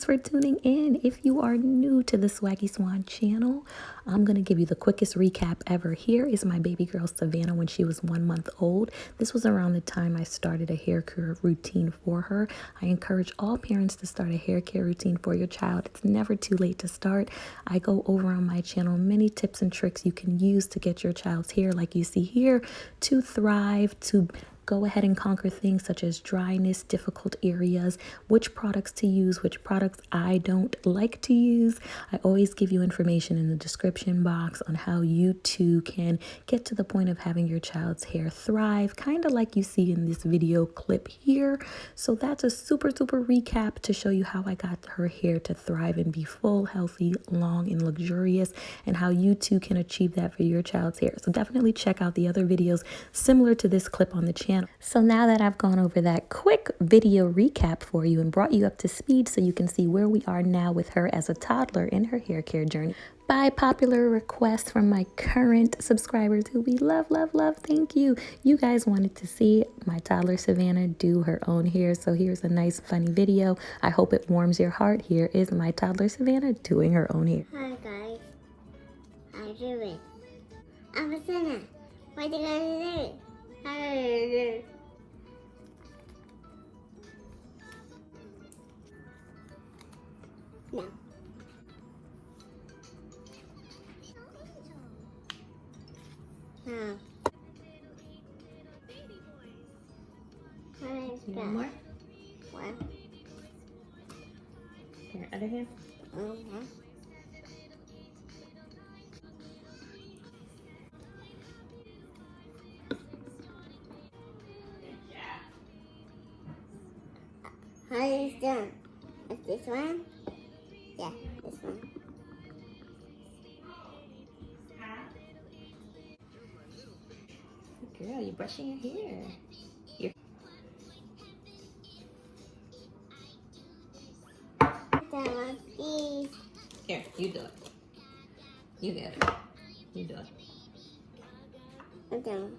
for tuning in. If you are new to the Swaggy Swan channel, I'm going to give you the quickest recap ever. Here is my baby girl Savannah when she was 1 month old. This was around the time I started a hair care routine for her. I encourage all parents to start a hair care routine for your child. It's never too late to start. I go over on my channel many tips and tricks you can use to get your child's hair, like you see here, to thrive, to go ahead and conquer things such as dryness, difficult areas, which products to use, which products I don't like to use. I always give you information in the description box on how you too can get to the point of having your child's hair thrive, kind of like you see in this video clip here. So that's a super recap to show you how I got her hair to thrive and be full, healthy, long, and luxurious, and how you too can achieve that for your child's hair. So definitely check out the other videos similar to this clip on the channel. So now that I've gone over that quick video recap for you and brought you up to speed so you can see where we are now with her as a toddler in her hair care journey, by popular request from my current subscribers who we love, thank you. You guys wanted to see my toddler Savannah do her own hair, so here's a nice funny video. I hope it warms your heart. Here is my toddler Savannah doing her own hair. Hi guys, how you doing? I'm Savannah. What are you guys doing? Hi. No. No. One more? One. Your other hand? Mm-hmm. How is it done? Is this one? Yeah, this one. Girl, you're brushing your hair. That one, please. Here, you do it. You get it. You do it. That one.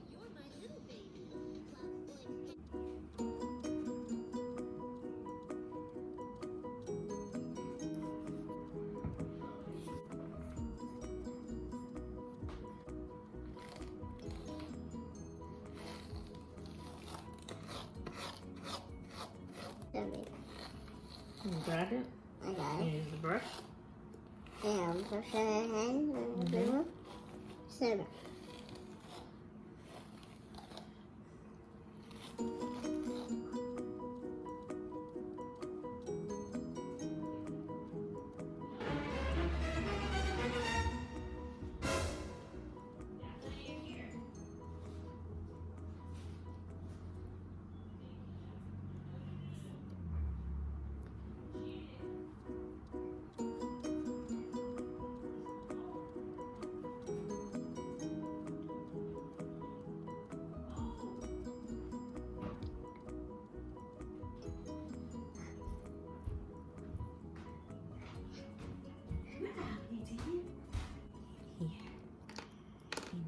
You got it? I got it. Here's the brush. Yeah, brush your hand. Mm-hmm. 7.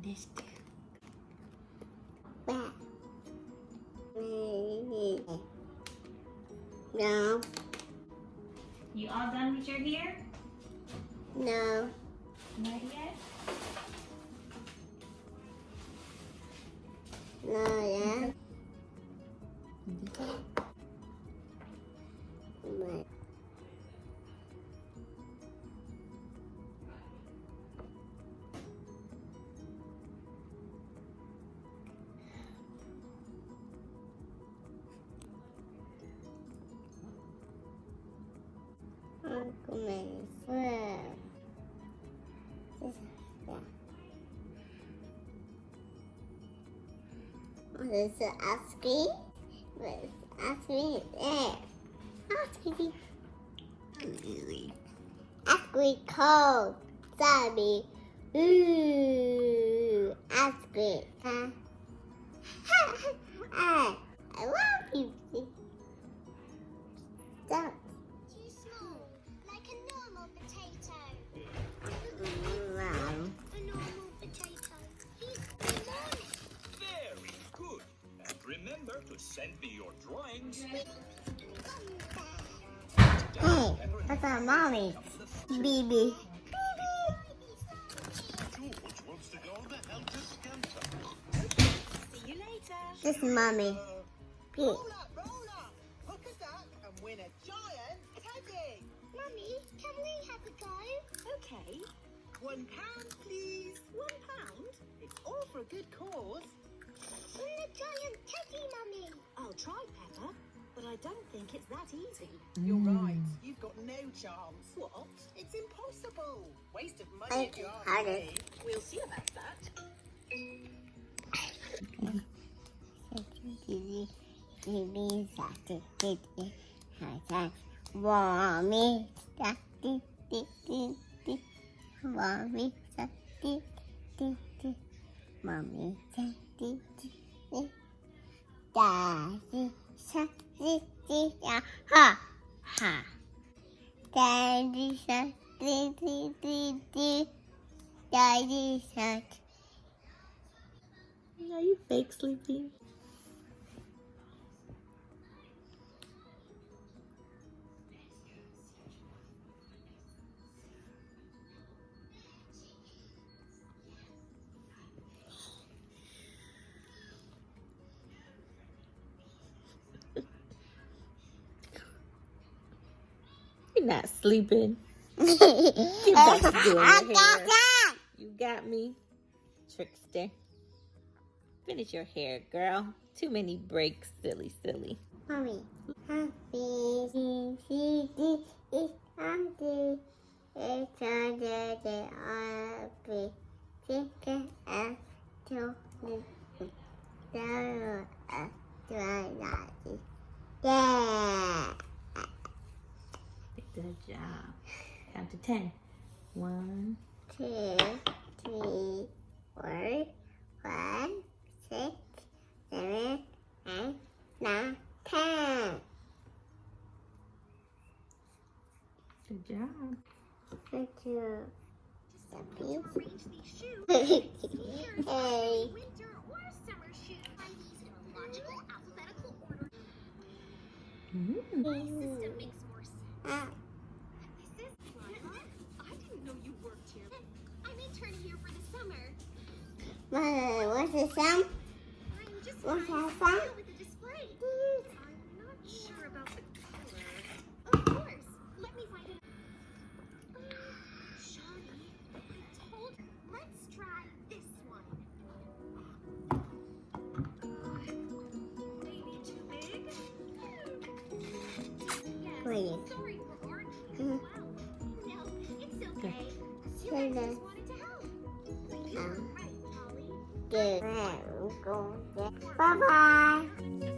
This too. Back. No. You all done with your hair? No. Not yet? No, yeah. But Uncle Man's friend. There's an ice cream. There's ice cream there. Ice cream. Ice cream cold. Sorry. Ooh. Ice cream. I love you. Stop. Too small, like a normal potato. Wow. A normal potato. He's small. Very good. And remember to send me your drawings. Hey, mommy. Baby. George wants to go on the helter skelter. See you later. This is mommy. Pete. Roll up. Hook a duck and win a giant teddy. Mummy, can we have a go? Okay. £1, please. £1? It's all for a good cause. Win the giant teddy, Mummy. I'll try, Pepper, but I don't think it's that easy. You're right. You've got no chance. What? It's impossible. Waste of money if you ask Harder. me. We'll see about that. Mommy. Mommy. Mommy. Daddy. Ha. Ha. Daddy. Daddy. Are you fake sleeping? You're not sleeping. Get back to doing your hair. You got me, trickster. Finish your hair, girl. Too many breaks, silly. Mommy. Happy CD is happy. It's under the happy. Chicken and chocolate. Yeah. Good job. Count to 10. 1, 2, 3, 4, 5, 6, 7, 8, 9, 10. good job. Good job. Arrange these shoes. Hey. Winter or summer shoes. Find these in a logical, alphabetical order. My system makes more sense. This is Lila. I didn't know you worked here. I'm interning here for the summer. What's the sound? I'm just What's trying that to from? deal with the display. I'm not sure about the color. Of course. Let me find it. Shawty, I told you. Let's try this one. Maybe too big? Yes. Wait. Sorry for orange as well. No, it's okay. You guys just wanted to help. But you were right, Holly. Good. Bye-bye.